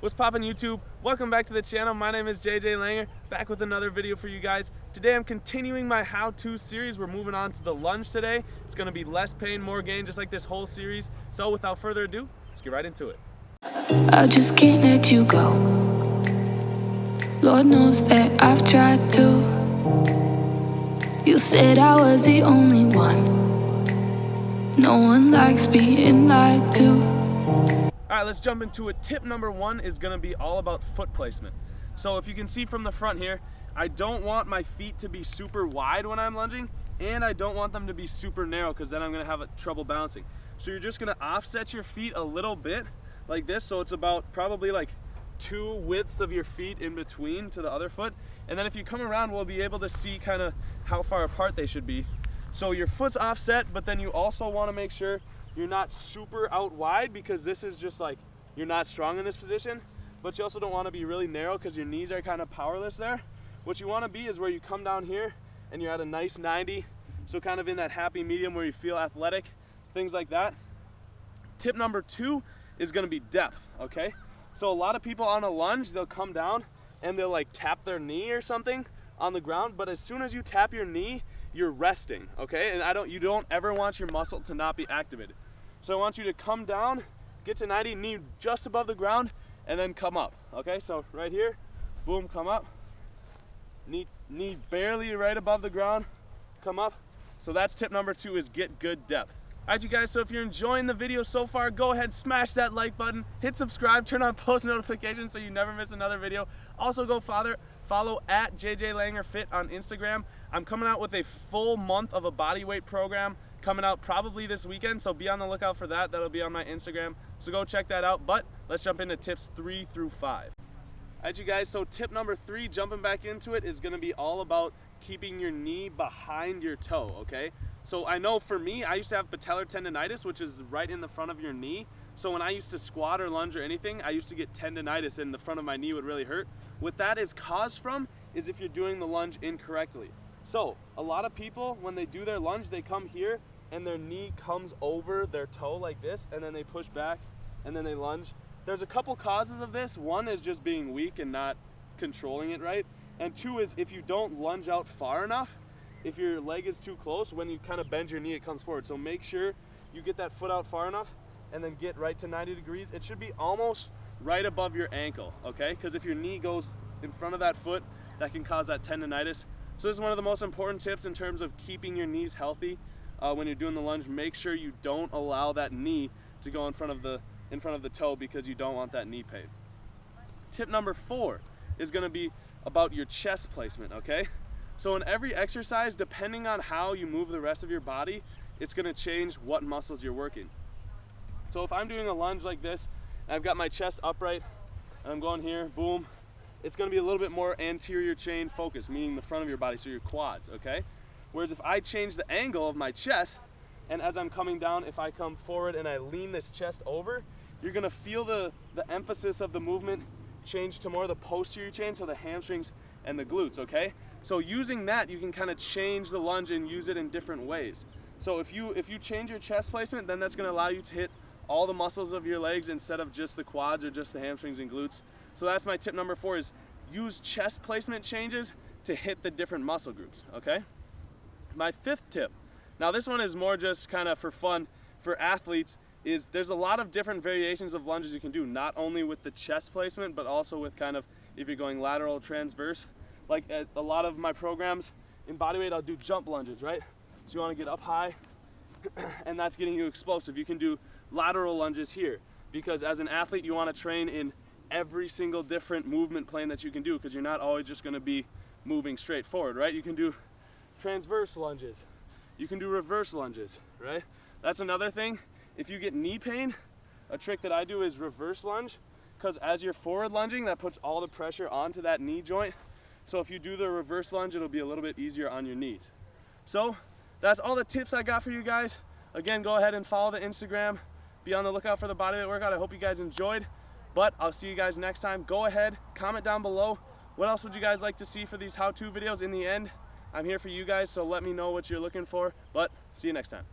What's poppin' YouTube? Welcome back to the channel. My name is JJ Langer, back with another video for you guys. Today I'm continuing my how-to series. We're moving on to the lunge today. It's gonna be less pain, more gain, just like this whole series. So without further ado, let's get right into it. I just can't let you go. Lord knows that I've tried to. You said I was the only one. No one likes being lied to. Alright, let's jump into it. Tip number one is gonna be all about foot placement. So if you can see from the front here, I don't want my feet to be super wide when I'm lunging, and I don't want them to be super narrow because then I'm gonna have trouble balancing. So you're just gonna offset your feet a little bit like this, so it's about probably like 2 widths of your feet in between to the other foot. And then if you come around, we'll be able to see kind of how far apart they should be. So your foot's offset, but then you also want to make sure you're not super out wide, because this is just like, you're not strong in this position, but you also don't want to be really narrow because your knees are kind of powerless there. What you want to be is where you come down here and you're at a nice 90, so kind of in that happy medium where you feel athletic, things like that. Tip number two is going to be depth, okay? So a lot of people on a lunge, they'll come down and they'll like tap their knee or something on the ground, but as soon as you tap your knee, you're resting, okay? And you don't ever want your muscle to not be activated. So I want you to come down, get to 90, knee just above the ground, and then come up, okay? So right here, boom, come up. Knee barely right above the ground, come up. So that's tip number two, is get good depth. Alright you guys, so if you're enjoying the video so far, go ahead, smash that like button, hit subscribe, turn on post notifications so you never miss another video. Also go follow at JJ Langer Fit on Instagram. I'm coming out with a full month of a bodyweight program coming out probably this weekend, so be on the lookout for that. That'll be on my Instagram, so go check that out. But let's jump into tips 3 through 5. Alright you guys, so tip number 3, jumping back into it, is going to be all about keeping your knee behind your toe, okay? So I know for me, I used to have patellar tendonitis, which is right in the front of your knee. So when I used to squat or lunge or anything, I used to get tendonitis and the front of my knee would really hurt. What that is caused from is if you're doing the lunge incorrectly. So a lot of people, when they do their lunge, they come here and their knee comes over their toe like this, and then they push back and then they lunge. There's a couple causes of this. One is just being weak and not controlling it right. And 2 is if you don't lunge out far enough, if your leg is too close, when you kind of bend your knee, it comes forward. So make sure you get that foot out far enough and then get right to 90 degrees. It should be almost right above your ankle, okay? Because if your knee goes in front of that foot, that can cause that tendonitis. So this is one of the most important tips in terms of keeping your knees healthy when you're doing the lunge. Make sure you don't allow that knee to go in front of the toe, because you don't want that knee pain. Tip number 4 is going to be about your chest placement, okay? So in every exercise, depending on how you move the rest of your body, it's going to change what muscles you're working. So if I'm doing a lunge like this, and I've got my chest upright, and I'm going here, boom, it's going to be a little bit more anterior chain focus, meaning the front of your body, so your quads, okay? Whereas if I change the angle of my chest, and as I'm coming down, if I come forward and I lean this chest over, you're going to feel the emphasis of the movement change to more the posterior chain, so the hamstrings and the glutes, okay? So using that, you can kind of change the lunge and use it in different ways. So if you change your chest placement, then that's going to allow you to hit all the muscles of your legs instead of just the quads or just the hamstrings and glutes. So that's my tip number 4, is use chest placement changes to hit the different muscle groups, okay? My 5th tip, now this one is more just kind of for fun for athletes, is there's a lot of different variations of lunges you can do, not only with the chest placement, but also with kind of, if you're going lateral, transverse. Like at a lot of my programs in bodyweight, I'll do jump lunges, right? So you want to get up high, and that's getting you explosive. You can do lateral lunges here, because as an athlete, you want to train in every single different movement plane that you can do, because you're not always just going to be moving straight forward, right? You can do transverse lunges. You can do reverse lunges, right? That's another thing. If you get knee pain, a trick that I do is reverse lunge, because as you're forward lunging, that puts all the pressure onto that knee joint. So if you do the reverse lunge, it'll be a little bit easier on your knees. So that's all the tips I got for you guys. Again, go ahead and follow the Instagram. Be on the lookout for the bodyweight workout. I hope you guys enjoyed, but I'll see you guys next time. Go ahead, comment down below. What else would you guys like to see for these how-to videos? In the end, I'm here for you guys, so let me know what you're looking for, but see you next time.